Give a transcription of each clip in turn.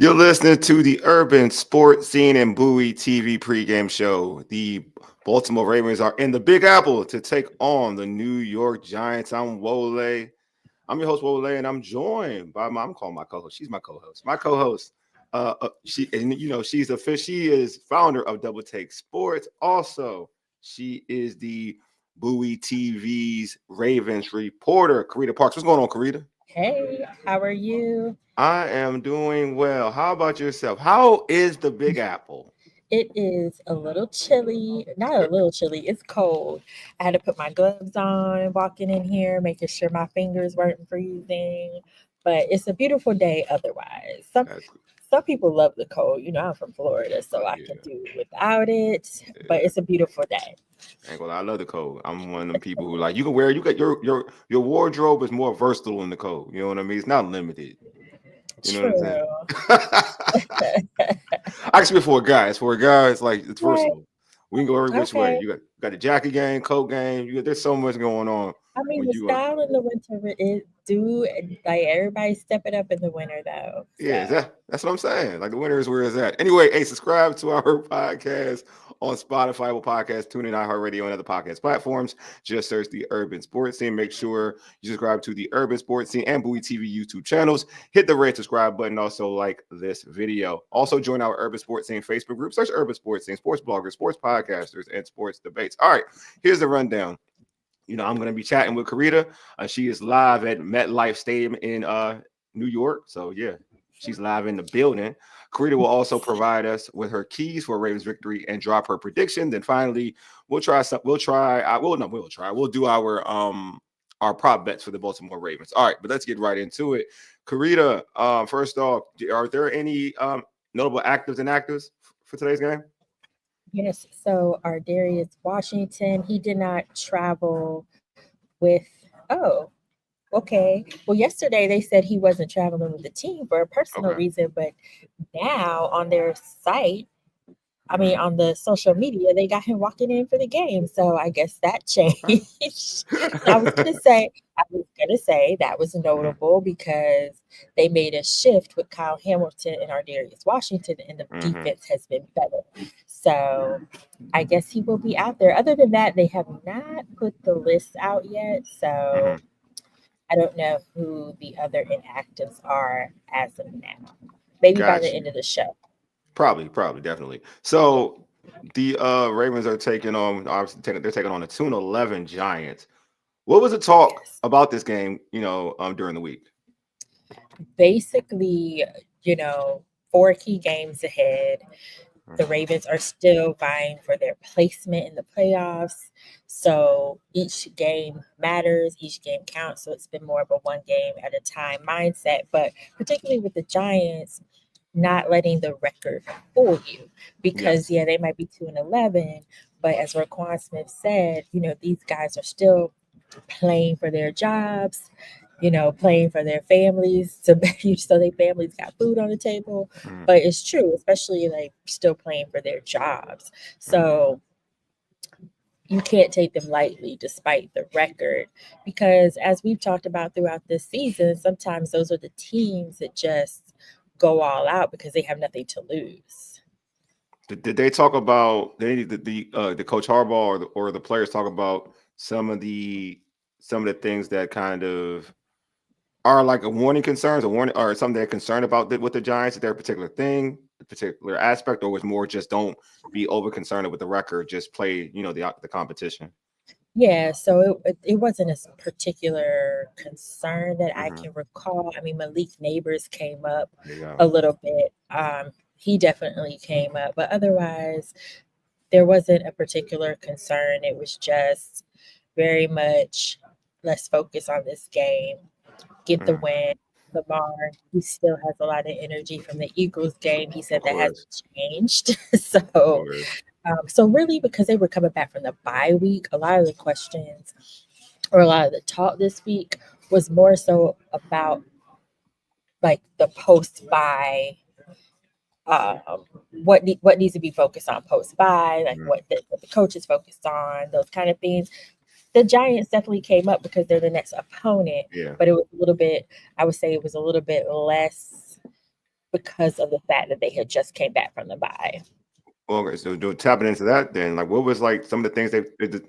You're listening to the Urban Sports Scene and Bowie TV pregame show. The Baltimore Ravens are in the Big Apple to take on the New York Giants. I'm Wole. I'm your host, Wole, and I'm joined by I'm calling my co-host. She's my co-host. My co-host. She is founder of Double Take Sports. Also, she is the Bowie TV's Ravens reporter, Carita Parks. What's going on, Carita? Hey, how are you? I am doing well. How about yourself? How is the Big Apple? It is a little chilly, not a little chilly, it's cold. I had to put my gloves on walking in here, making sure my fingers weren't freezing. But it's a beautiful day otherwise. That's good. Some people love the cold. You know, I'm from Florida, so I can Yeah, do without it. But yeah. it's a beautiful day. Ain't gonna lie, I love the cold. I'm one of them people who like you can wear you got your wardrobe is more versatile in the cold. You know what I mean? It's not limited. You know what I'm saying? True. Actually, for a guy, it's for a guy. It's like it's Right. versatile. We can go every which way. Okay. You got the jacket game, coat game. There's so much going on I mean, when the you are. style in the winter is like everybody step it up in the winter though. Yeah, So. that's what I'm saying. Like the winner is where it's at. Anyway, hey, subscribe to our podcast on Spotify, Apple Podcasts, TuneIn, iHeartRadio, and other podcast platforms. Just search the Urban Sports Scene. Make sure you subscribe to the Urban Sports Scene and Bowie TV YouTube channels. Hit the red subscribe button. Also, like this video. Also, join our Urban Sports Scene Facebook group. Search Urban Sports Scene, sports bloggers, sports podcasters, and sports debates. All right, here's the rundown. I'm going to be chatting with Carita. She is live at MetLife Stadium in New York. So, yeah, she's live in the building. Carita will also provide us with her keys for Ravens victory and drop her prediction. Then finally, we'll try some. We'll try. I will. No, we'll try. We'll do our prop bets for the Baltimore Ravens. All right, but let's get right into it. Carita, first off, are there any notable actives and actors for today's game? Yes, so our Darius Washington, he did not travel with, oh, okay. Well, yesterday they said he wasn't traveling with the team for a personal Okay. reason, but now on their site, I mean, Mhm. on the social media, they got him walking in for the game. So I guess that Okay. changed. I was gonna say that was Mhm. notable because they made a shift with Kyle Hamilton and Ardarius Washington, and the Mhm. defense has been better. So I guess he will be out there. Other than that, they have not put the list out yet. So Mhm. I don't know who the other inactives are as of now. Maybe by the Got end you. of the show. Probably, definitely. Yeah. So the Ravens are they're taking on the 2-11 Giants. What was the talk Yes. about this game, during the week? Basically, you know, 4 key games ahead. The Mhm. Ravens are still vying for their placement in the playoffs. So each game matters, each game counts. So it's been more of a one game at a time mindset. But particularly with the Giants, not letting the record fool you because, Yes. yeah, they might be 2-11. But as Raquan Smith said, these guys are still playing for their jobs, playing for their families, so so their families got food on the table. Mhm. But it's true, especially like still playing for their jobs. Mhm. So you can't take them lightly despite the record because as we've talked about throughout this season, sometimes those are the teams that just go all out because they have nothing to lose. Did they talk about the coach Harbaugh or the players talk about some of the things that kind of are like a warning concerns, a warning or something they're concerned about with the Giants? Is there a particular thing, a particular aspect, or was more just don't be over concerned with the record, just play, the competition? Yeah, so it wasn't a particular concern that I Hmm. can recall. I mean, Malik Neighbors came up There you go. a little bit. He definitely came up, but otherwise, there wasn't a particular concern. It was just very much let's focus on this game, get the Mhm. win. Lamar, he still has a lot of energy from the Eagles game. He Of said that course, hasn't changed. of so course. so really, because they were coming back from the bye week, a lot of the questions or a lot of the talk this week was more so about like the post bye, um, what needs to be focused on post bye, like Mhm. what the coach is focused on, those kind of things. The Giants definitely came up because they're the next opponent, Yeah. but it was a little bit. I would say it was a little bit less. because of the fact that they had just came back from the bye. Okay, so tapping into that, then, like, what was like some of the things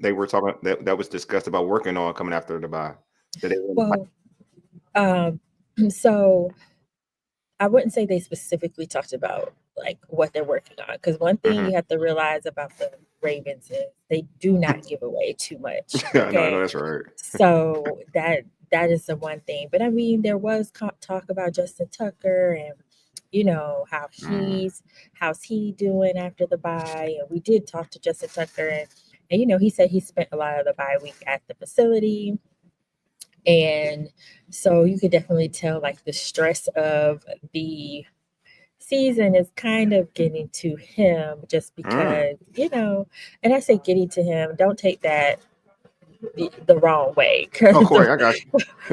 they were talking that was discussed about working on coming after the bye? That they were Well, um, so I wouldn't say they specifically talked about like what they're working on, because one thing Mhm. you have to realize about the Ravens is they do not give away too much. Yeah, no, Okay, that's right. so that is the one thing. But I mean, there was talk about Justin Tucker and how Mm, how's he doing after the bye, and we did talk to Justin Tucker, and he said he spent a lot of the bye week at the facility. And so you could definitely tell like the stress of the season is kind of getting to him just mm. because, and I say getting to him, don't take that the wrong way. Oh, Because Corey, I got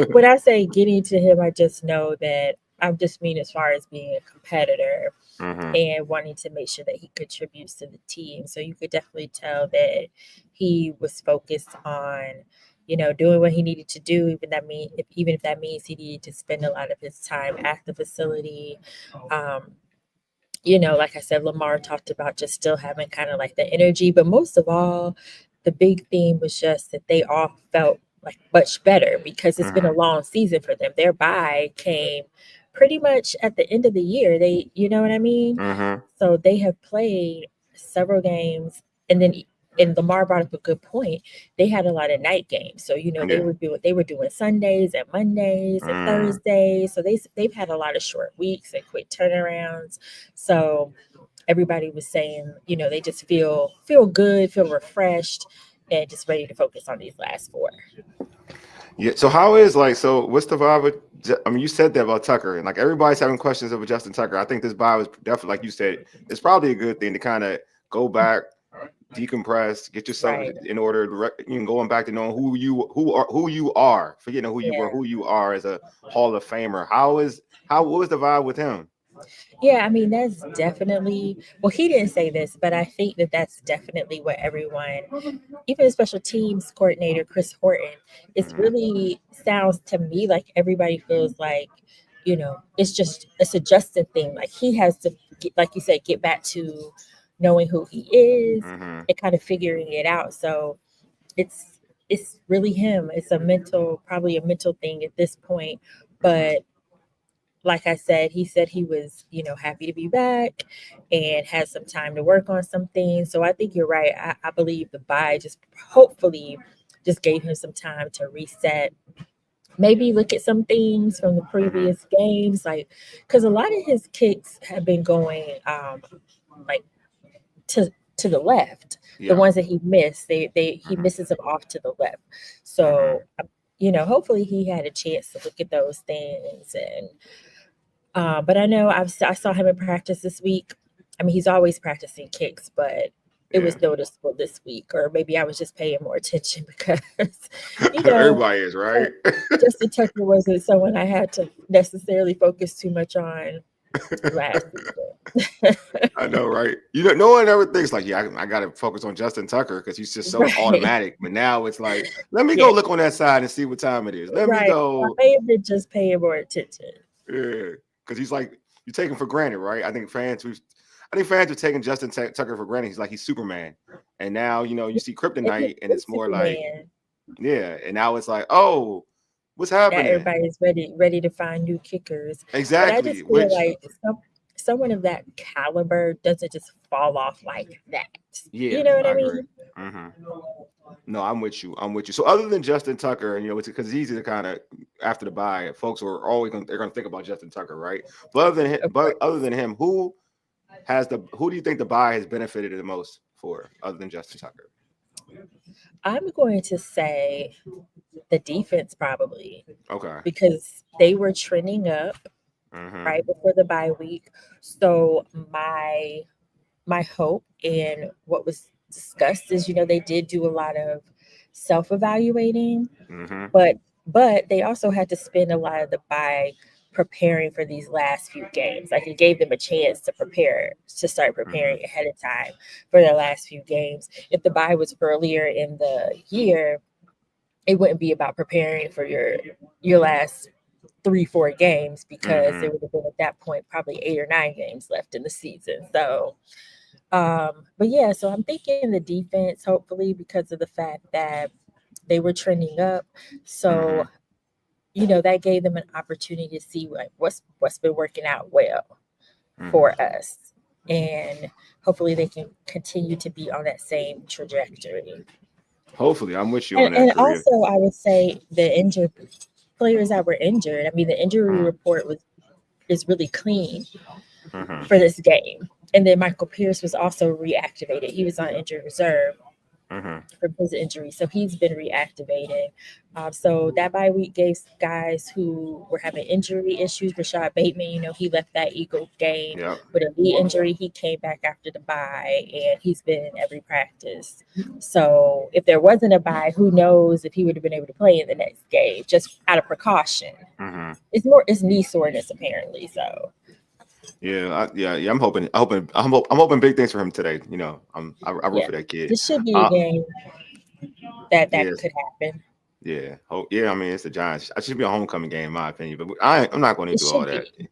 when you. I say getting to him, I just know that I just mean as far as being a competitor Hmm. and wanting to make sure that he contributes to the team. So you could definitely tell that he was focused on, doing what he needed to do, even if that means he needed to spend a lot of his time at the facility. Um, like I said, Lamar talked about just still having kind of like the energy, but most of all, the big theme was just that they all felt like much better because it's been a Hmm. long season for them. Their bye came pretty much at the end of the year. You know what I mean? Hmm. So they have played several games, and Lamar brought up a good point. They had a lot of night games, so they Yeah. were doing Sundays and Mondays and Mm. Thursdays. So they've had a lot of short weeks and quick turnarounds. So everybody was saying, they just feel good, feel refreshed, and just ready to focus on these last four. Yeah. So how is like what's the vibe with I mean, you said that about Tucker, and like everybody's having questions over Justin Tucker. I think this vibe was definitely, like you said, it's probably a good thing to kind of go back, decompress, get yourself Right. in order, going back to knowing who you are, forgetting who you were, Yeah. who you are as a Hall of Famer. What was the vibe with him? Yeah, I mean, that's definitely, well, he didn't say this, but I think that that's definitely what everyone, even the special teams coordinator, Chris Horton, it's Hmm. really sounds to me like everybody feels like, it's a Justin thing. Like he has to, like you said, get back to knowing who he is Hmm. and kind of figuring it out. So it's, it's really him. It's probably a mental thing at this point. Hmm. But like I said, he said he was, happy to be back and had some time to work on some things. So I think you're right. I believe the bye just hopefully just gave him some time to reset. Maybe look at some things from the Hmm. previous games, like because a lot of his kicks have been going like to the left. The Yeah. ones that he missed, he Hmm. misses them off to the left. Hmm. So hopefully he had a chance to look at those things. And but I know I saw him in practice this week. I mean, he's always practicing kicks, but it Yeah. was noticeable this week, or maybe I was just paying more attention because, you know, Everybody is Ju- right. Justin Tucker wasn't someone I had to necessarily focus too much on last season. I know, right? No one ever thinks like, yeah, I got to focus on Justin Tucker because he's just so Right. automatic. But now it's like, let me Yeah. go look on that side and see what time it is. Let me Right. I go, may have been just paying more attention. yeah, because he's like you take him for granted, right? I think fans are taking Tucker for granted. He's Superman, and now you see And he Kryptonite, and is it's more like, Superman. yeah, and now it's like, oh, what's Now happening? everybody's ready to find new kickers. But I Exactly, just feel which like someone of that caliber doesn't just fall off like that. You yeah, know what I I agree. mean? Hmm. No, I'm with you. I'm with you. So other than Justin Tucker, it's because it's easy to kind of after the bye, folks are always they're gonna think about Justin Tucker, right? Of But other course. than him, who do you think the bye has benefited the most for other than Justin Tucker? I'm going to say the defense probably Okay. because they were trending up Mm-hmm. right before the bye week. So my hope and what was discussed is, they did do a lot of self-evaluating, Mm-hmm. but they also had to spend a lot of the bye preparing for these last few games. Like it gave them a chance to start Mm-hmm. preparing ahead of time for their last few games. If the bye was earlier in the year, it wouldn't be about preparing for your last 3-4 games because Mm-hmm. there would have been at that point probably 8 or 9 games left in the season. So, but yeah, so I'm thinking the defense, hopefully, because of the fact that they were trending up. Mm-hmm. So, that gave them an opportunity to see like what's been working out well Mm-hmm. for us. And hopefully they can continue to be on that same trajectory. Hopefully, I'm with you And, on that, and Carita. also, I would say the injured players that were injured. I mean, the injury Mm-hmm. report is really clean Mm-hmm. for this game. And then Michael Pierce was also reactivated. He was on injured reserve Mm-hmm. from his injury, so he's been reactivated. So that bye week gave guys who were having injury issues. Rashad Bateman, he left that Eagle game Yep. with a knee injury. He came back after the bye, and he's been in every practice. So if there wasn't a bye, who knows if he would have been able to play in the next game, just out of precaution. Mm-hmm. It's knee soreness apparently. So Yeah, yeah. I'm hoping big things for him today. I root yeah, for that kid. this should be a Uh, game that yes, could happen. yeah, yeah. I mean, it's the Giants. It should be a homecoming game, in my opinion. But I'm not going to It do all should that. be.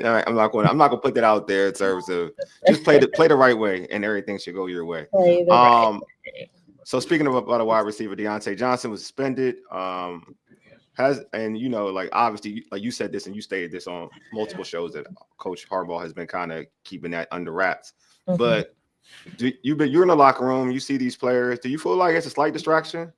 I'm not going to put that out there in terms of just play the right way, and everything should go your way. Play the right Um. way. So speaking about a wide receiver, Deontay Johnson was suspended. Like obviously, like you said this and you stated this on multiple shows that Coach Harbaugh has been kind of keeping that under wraps. Mhm. But you're in the locker room, you see these players. Do you feel like it's a slight distraction?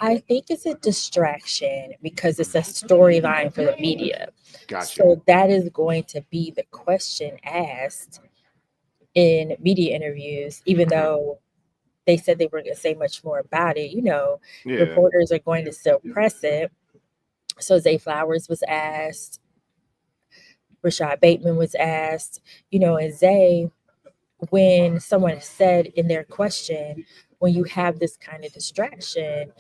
I think it's a distraction because it's a storyline for the media. Gotcha. So that is going to be the question asked in media interviews, even Mm-hmm. though they said they weren't going to say much more about it. Yeah. Reporters are going to still press it. So Zay Flowers was asked, Rashad Bateman was asked, and Zay, when someone said in their question, when you have this kind of distraction,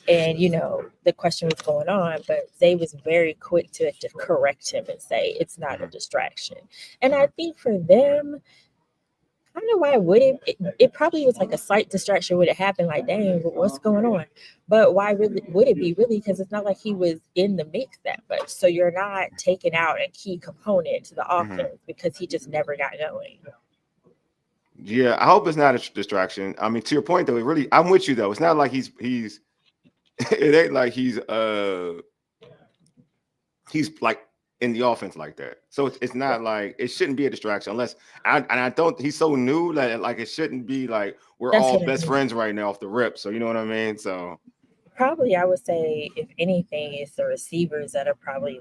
and the question was going on, but Zay was very quick to correct him and say it's not a Mm-hmm. distraction. And I Mm-hmm. think for them, I don't know why would it probably was like a slight distraction when it happened, like, dang, what's going on? But why really would it be, really? Because it's not like he was in the mix that much. So you're not taking out a key component to the Mm-hmm. offense because he just never got going. Yeah, I hope it's not a distraction. I mean, to your point though, I'm with you though. It's not like he's it ain't like he's like in the offense like that. So it's not like it shouldn't be a distraction unless I don't he's so new that like it shouldn't be like we're That's all what I best mean. friends right now off the rip. So you know what I mean? So Probably, I would say, if anything, it's the receivers that are probably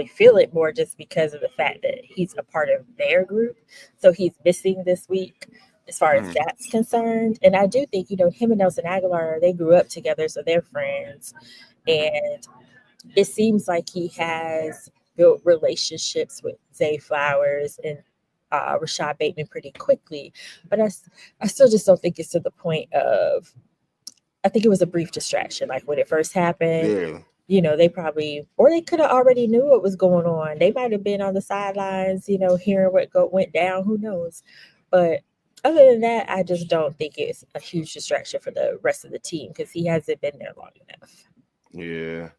feel it more just because of the fact that he's a part of their group. So he's missing this week as far as mhm, that's concerned. And I do think, him and Nelson Aguilar, they grew up together, so they're friends. mhm, And it seems like he has built relationships with Zay Flowers and Rashad Bateman pretty quickly. But I still just don't think it's to the point of, I think it was a brief distraction. Like when it first happened, yeah. they probably, or they could have already knew what was going on. They might have been on the sidelines, hearing what went down. Who knows? But other than that, I just don't think it's a huge distraction for the rest of the team because he hasn't been there long enough. Yeah.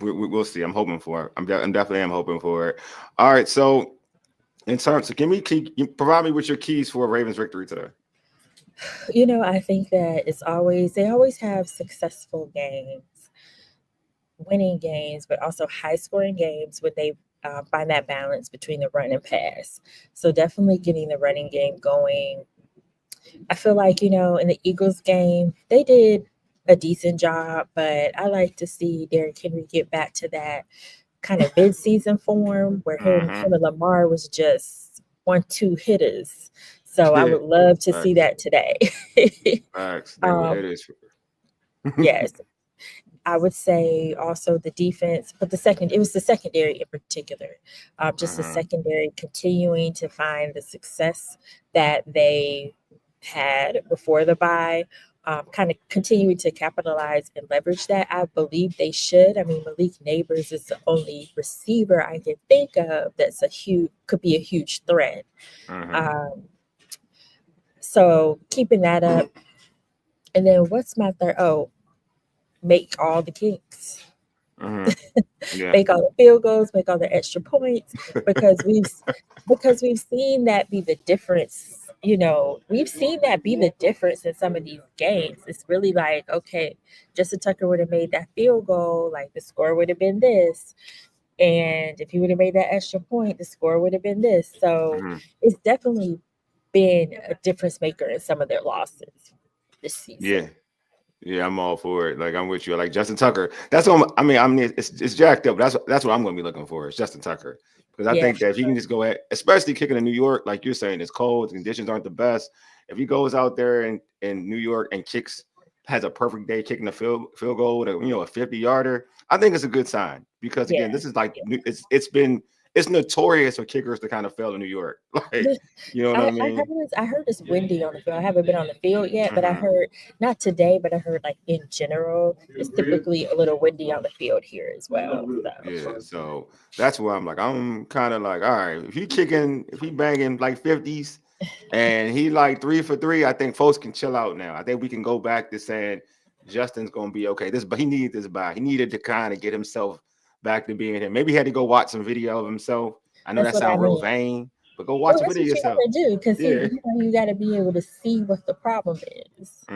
We'll see. I'm hoping for it. I'm definitely am hoping for it. All right. So in terms, so you provide me with your keys for a Ravens victory today? I think that they always have successful games, winning games, but also high scoring games when they find that balance between the run and pass. So definitely getting the running game going. I feel like, in the Eagles game, they did a decent job, but I like to see Derrick Henry get back to that kind of mid-season form where Mm-hmm. him and Lamar was just 1-2 hitters. So I Yeah. would love to see Facts. that today. Facts. They were um, hitters. yes, I would say also the defense, but it was the secondary in particular. Just the Mm-hmm. secondary continuing to find the success that they had before the bye, kind of continuing to capitalize and leverage that. I believe they should. I mean, Malik Neighbors is the only receiver I can think of that's could be a huge threat. Mm-hmm. Um, so keeping that up. And then what's my third? Oh, make all the kicks. Yeah. make all the field goals, make all the extra points, because we've seen that be the difference. We've seen that be the difference in some of these games. It's really like, okay, Justin Tucker would have made that field goal, like the score would have been this. And if he would have made that extra point, the score would have been this. So it's definitely been a difference maker in some of their losses this season. Yeah. Yeah, I'm all for it. Like I'm with you. Like Justin Tucker. That's what it's jacked up. That's what I'm going to be looking for. Is Justin Tucker, because I Yeah. think that if he can just go ahead, especially kicking in New York, like you're saying, it's cold, the conditions aren't the best. If he goes out there in New York and has a perfect day kicking a field goal, a 50-yarder, I think it's a good sign, because again, Yeah. this is like it's notorious for kickers to kind of fail in New York. Like, you know what I mean? I heard it's windy on the field. I haven't been on the field yet, but I Mhm. heard, not today, but I heard like in general, it's typically a little windy on the field here as well. Yeah, so that's where I'm kind of like, all right, if he banging like 50s and he like 3 for 3, I think folks can chill out now. I think we can go back to saying Justin's gonna be okay. But he needed this bye. He needed to kind of get himself back to being him. Maybe he had to go watch some video of himself. I know That's that what I sounds real mean. vain, but go watch Well, a that's video what you yourself. gotta do, because Yeah. you gotta be able to see what the problem is.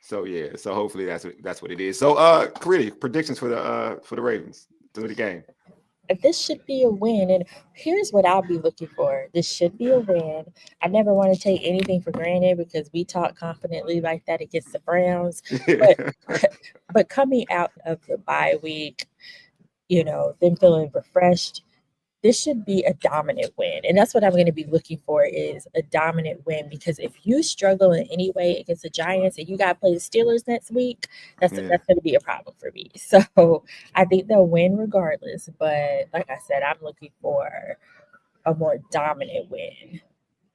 So yeah, so hopefully that's what it is. So Carita, predictions for the Ravens through the game. This should be a win, and here's what I'll be looking for. This should be a win. I never want to take anything for granted, because we talk confidently like that against the Browns, but but coming out of the bye week, them feeling refreshed, this should be a dominant win. And that's what I'm going to be looking for, is a dominant win, because if you struggle in any way against the Giants and you got to play the Steelers next week, that's going to be a problem for me. So I think they'll win regardless. But like I said, I'm looking for a more dominant win.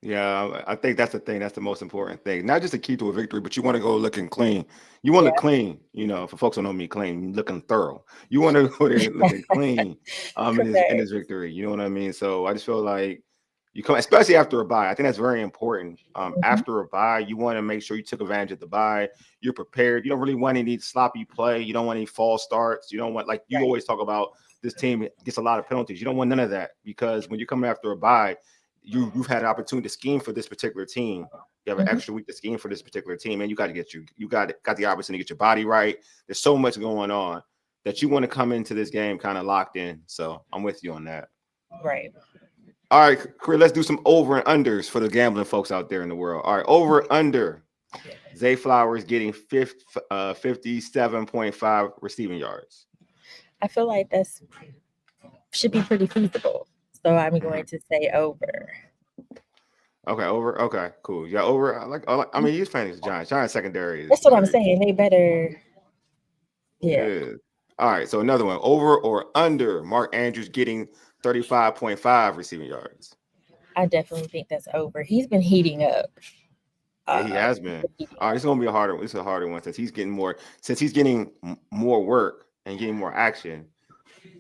Yeah, I think that's the thing. That's the most important thing. Not just a key to a victory, but you want to go looking clean. You want to Yeah. look clean. For folks who know me, clean, looking thorough. You want to go there looking clean in this victory. You know what I mean? So I just feel like you come, especially after a bye. I think that's very important. After a bye, you want to make sure you took advantage of the bye. You're prepared. You don't really want any sloppy play. You don't want any false starts. You don't want, like you always talk about, this team gets a lot of penalties. You don't want none of that, because when you're coming after a bye, you've had an opportunity to scheme for this particular team. You have an extra week to scheme for this particular team, and you got the opportunity to get your body right. There's so much going on that you want to come into this game kind of locked in. So I'm with you on that. Right. All right, Chris, let's do some over and unders for the gambling folks out there in the world. All right, over under. Zay Flowers getting 57.5 receiving yards. I feel like that's should be pretty feasible. So I'm going to say over. Okay, over. Okay, cool. Yeah, over. I mean, he's playing the Giants. Giants secondary. That's what I'm saying. They better. Yeah. All right. So another one. Over or under Mark Andrews getting 35.5 receiving yards. I definitely think that's over. He's been heating up. Yeah, he has been. All right, it's gonna be a harder one. It's a harder one since he's getting more work and getting more action.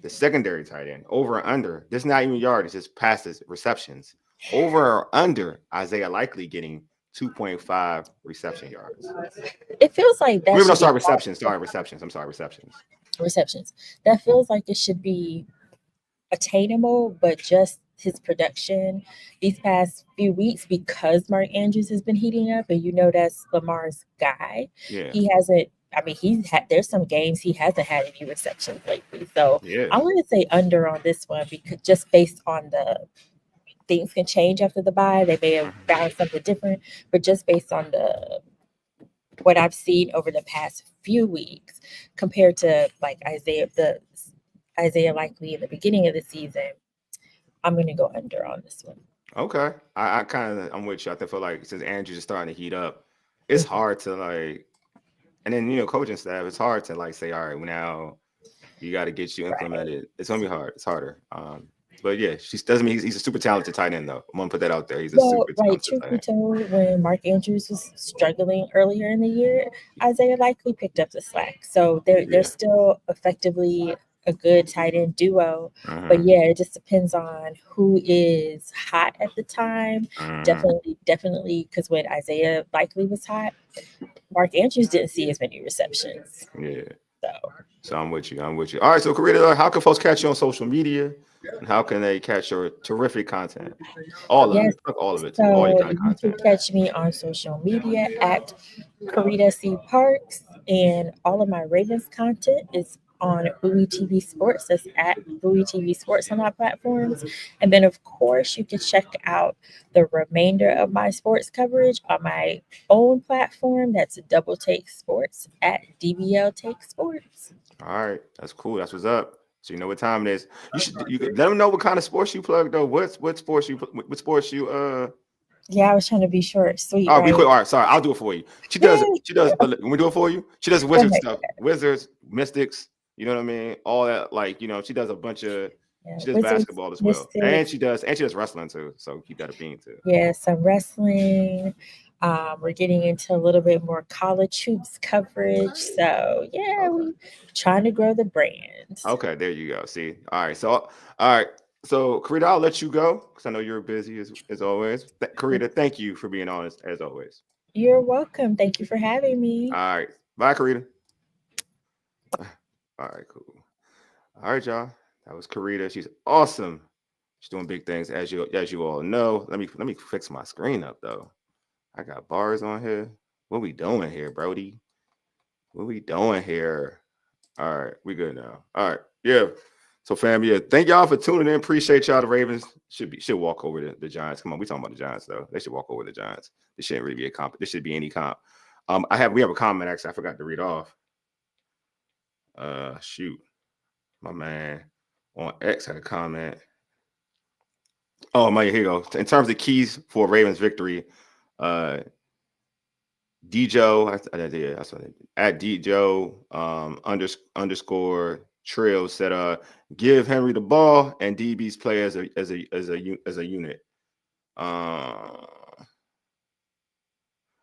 The secondary tight end, over or under. This is not even yards, it's just passes, receptions. Over or under Isaiah Likely getting 2.5 reception yards. It feels like that. Receptions. I'm sorry, receptions. Receptions. That feels like it should be attainable, but just his production these past few weeks, because Mark Andrews has been heating up, and that's Lamar's guy. Yeah. He hasn't. I mean, there's some games he hasn't had any receptions lately. So I'm going to say under on this one, because just based on the things can change after the bye. They may have found something different, but just based on what I've seen over the past few weeks compared to like Isaiah Likely in the beginning of the season, I'm going to go under on this one. Okay. I'm with you. I feel like since Andrews is starting to heat up, it's hard to like, and then, coaching staff, it's hard to like say, all right, now you got to get you implemented. Right. It's going to be hard. It's harder. But yeah, she doesn't mean he's a super talented tight end, though. I'm gonna put that out there. He's a super talented truth be told, when Mark Andrews was struggling earlier in the year, Isaiah Likely picked up the slack. So they're still effectively a good tight end duo. But yeah, it just depends on who is hot at the time. Definitely, because when Isaiah Likely was hot, Mark Andrews didn't see as many receptions. Yeah. So I'm with you. I'm with you. All right. So Carita, how can folks catch you on social media, and how can they catch your terrific content? All of Yes, it. Fuck all of it too. All your so kind of you can content. catch me on social media at Carita C. Parks, and all of my Ravens content is on Bowie TV Sports. That's at Bowie TV Sports on our platforms. And then, of course, you can check out the remainder of my sports coverage on my own platform. That's Double Take Sports at DBL Take Sports. All right. That's cool. That's what's up. So you know what time it is. You could let them know what kind of sports you plug though. What sports you Yeah, I was trying to be short, sweet, Oh, be quick. right? All right, sorry, I'll do it for you. Yay! She does. Let me do it for you. She does Go wizard ahead. stuff, wizards, mystics. You know what I mean? All that, like she does a bunch of. Yeah, She does Wizards, basketball as well, and Mystics. she does wrestling too. So keep that a bean too. Yeah, some wrestling. We're getting into a little bit more college hoops coverage. So yeah, we trying to grow the brand. Okay, there you go. See, all right. So Carita, I'll let you go because I know you're busy as always. Carita, thank you for being honest as always. You're welcome. Thank you for having me. All right, bye, Carita. All right, cool. All right, y'all. That was Carita. She's awesome. She's doing big things, as you all know. Let me fix my screen up though. I got bars on here. What we doing here, Brody? What we doing here? All right, we good now. All right, yeah. So, fam, yeah, thank y'all for tuning in. Appreciate y'all. The Ravens should walk over the Giants. Come on, we talking about the Giants though. They should walk over the Giants. This shouldn't really be a comp. This should be any comp. We have a comment actually. I forgot to read off. Shoot, my man on X had a comment. Oh my, here you go. In terms of keys for Ravens victory, Djo, at Djo underscore Trill said, give Henry the ball and DB's play as a unit. I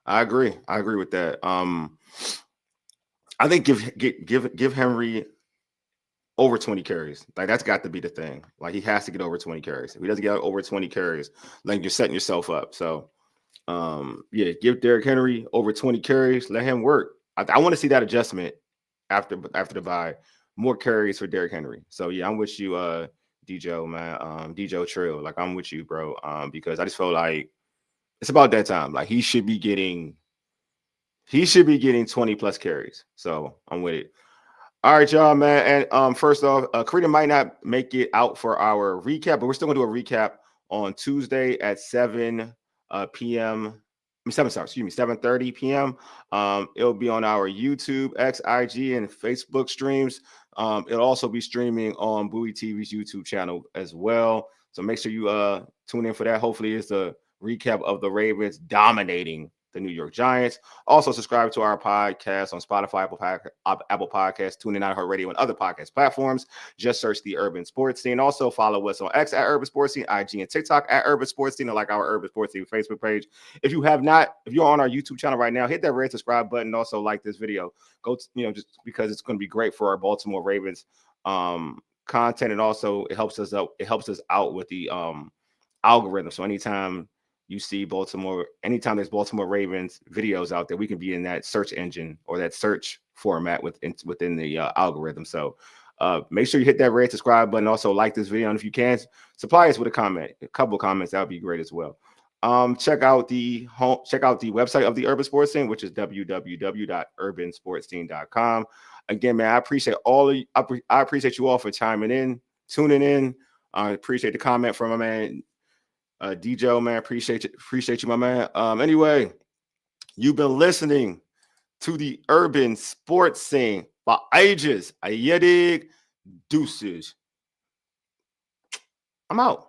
agree. I agree with that. I think give Henry over 20 carries. Like that's got to be the thing. Like he has to get over 20 carries. If he doesn't get over 20 carries, like you're setting yourself up. So yeah, give Derrick Henry over 20 carries. Let him work. I want to see that adjustment after the bye. More carries for Derrick Henry. So yeah, I'm with you, Djo, man. Djo Trill. Like I'm with you, bro. Because I just feel like it's about that time. Like he should be getting 20 plus carries. So I'm with it. All right, y'all, man. And first off, Carita might not make it out for our recap, but we're still gonna do a recap on Tuesday at 7 p.m. 7:30 p.m. It'll be on our YouTube, X, IG, and Facebook streams. It'll also be streaming on Bowie TV's YouTube channel as well. So make sure you tune in for that. Hopefully, it's a recap of the Ravens dominating the New York Giants. Also, subscribe to our podcast on Spotify, Apple Podcasts, TuneIn, iHeartRadio, and other podcast platforms. Just search the Urban Sports Scene. Also, follow us on X at Urban Sports Scene, IG and TikTok at Urban Sports Scene, or like our Urban Sports Scene Facebook page. If you're on our YouTube channel right now, hit that red subscribe button. Also, like this video. Just because it's going to be great for our Baltimore Ravens content, and also it helps us out. It helps us out with the algorithm. So anytime there's Baltimore Ravens videos out there, we can be in that search engine or that search format within the algorithm. So make sure you hit that red subscribe button. Also like this video, and if you can, supply us with a couple of comments. That would be great as well. Check out the website of the Urban Sports Scene, which is www.urbansportscene.com. Again, man, I appreciate I appreciate you all for tuning in. I appreciate the comment from my man Djo, man. Appreciate you, my man. Anyway, you've been listening to the Urban Sports Scene for ages. Ayedig deuces. I'm out.